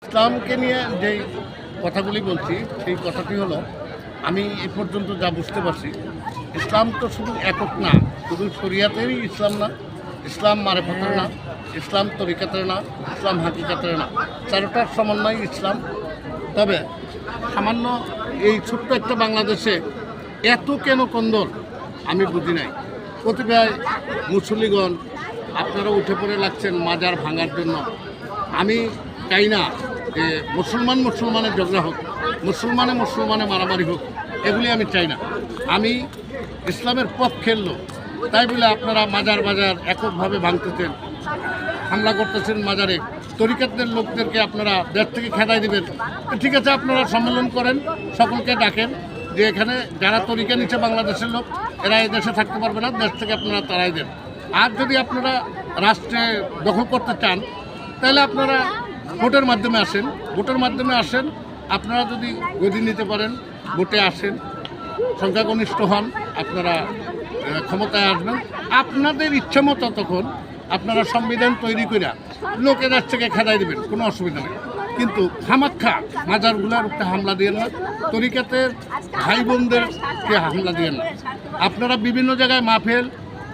ইসলামকে নিয়ে যেই কথাগুলি বলছি সেই কথাটি হলো, আমি এ পর্যন্ত যা বুঝতে পারছি, ইসলাম তো শুধু একক না, শুধু শরিয়াতেরই ইসলাম না, ইসলাম মারেফতের না, ইসলাম তরিকাতের না, ইসলাম হাকিকাতের না, চারটার সমন্বয় ইসলাম। তবে সামান্য এই ছোট্ট একটা বাংলাদেশে এত কেন কন্দল আমি বুঝি নাই। কতিপয় মুসল্লিগণ আপনারা উঠে পড়ে লাগছেন মাজার ভাঙার জন্য। আমি চাই না যে মুসলমানের ঝগড়া হোক, মুসলমানে মারামারি হোক, এগুলি আমি চাই না। আমি ইসলামের পক্ষের লোক, তাই বলে আপনারা মাজার এককভাবে ভাঙতেছেন, হামলা করতেছেন মাজারে। তরিকাতের লোকদেরকে আপনারা দেশ থেকে খেদাই দেবেন। ঠিক আছে, আপনারা সম্মেলন করেন, সকলকে ডাকেন যে এখানে যারা তরিকা নিচ্ছে বাংলাদেশের লোক, এরা এই দেশে থাকতে পারবে না, দেশ থেকে আপনারা তাড়াই দেন। আর যদি আপনারা রাষ্ট্রে দখল করতে চান, তাহলে আপনারা ভোটের মাধ্যমে আসেন। আপনারা যদি গদি নিতে পারেন, ভোটে আসেন, সংখ্যাগরিষ্ঠ হন, আপনারা ক্ষমতায় আসবেন। আপনাদের ইচ্ছে মতো তখন আপনারা সংবিধান তৈরি করে লোকের কাছ থেকে খেদাই দেবেন, কোনো অসুবিধা নেই। কিন্তু খামাক্ষা মাজারগুলোর উপরে হামলা দিয়েন না, তরিকাতের ভাই বোনদেরকে হামলা দিয়েন না। আপনারা বিভিন্ন জায়গায় মাহফিল,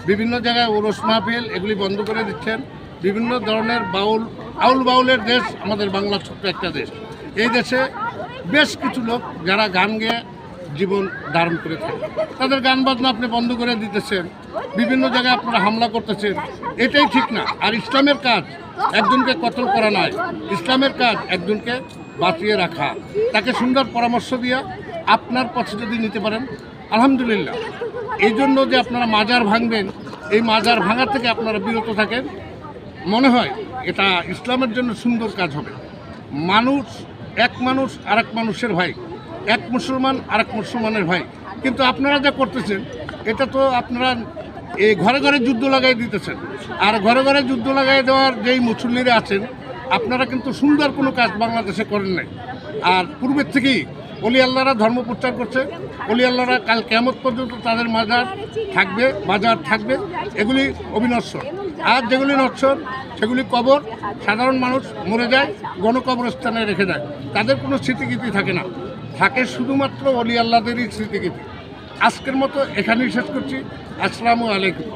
বিভিন্ন জায়গায় ওরস মাহফিল, এগুলি বন্ধ করে দিচ্ছেন। বিভিন্ন ধরনের আউল বাউলের দেশ আমাদের বাংলা, ছোট্ট একটা দেশ। এই দেশে বেশ কিছু লোক যারা গান গেয়ে জীবন ধারণ করে থাকে, তাদের গান বাজনা আপনি বন্ধ করে দিতেছেন, বিভিন্ন জায়গায় আপনারা হামলা করতেছেন, এটাই ঠিক না। আর ইসলামের কাজ একজনকে কতল করা নয়, ইসলামের কাজ একজনকে বাঁচিয়ে রাখা, তাকে সুন্দর পরামর্শ দিয়া আপনার পথে যদি নিতে পারেন, আলহামদুলিল্লাহ। এই জন্য যে আপনারা মাজার ভাঙবেন, এই মাজার ভাঙা থেকে আপনারা বিরত থাকেন, মনে হয় এটা ইসলামের জন্য সুন্দর কাজ হবে। এক মানুষ আর এক মানুষের ভাই, এক মুসলমান আর এক মুসলমানের ভাই। কিন্তু আপনারা যা করতেছেন, এটা তো আপনারা এই ঘরে ঘরে যুদ্ধ লাগাই দিতেছেন। আর ঘরে ঘরে যুদ্ধ লাগাই দেওয়ার যেই মুসল্লিরা আছেন, আপনারা কিন্তু সুন্দর কোনো কাজ বাংলাদেশে করেন নাই। আর পূর্বের থেকেই অলি আল্লাহরা ধর্ম প্রচার করছে, অলি আল্লাহরা কাল কিয়ামত পর্যন্ত তাদের বাজার থাকবে, এগুলি অবিনশ্বর। আর যেগুলি নশ্বর সেগুলি কবর, সাধারণ মানুষ মরে যায়, গণকবরস্থানে রেখে দেয়, তাদের কোনো স্মৃতিকীর্তি থাকে না, থাকে শুধুমাত্র অলি আল্লাহদেরই স্মৃতিকীর্তি। আজকের মতো এখানেই শেষ করছি। আসসালামু আলাইকুম।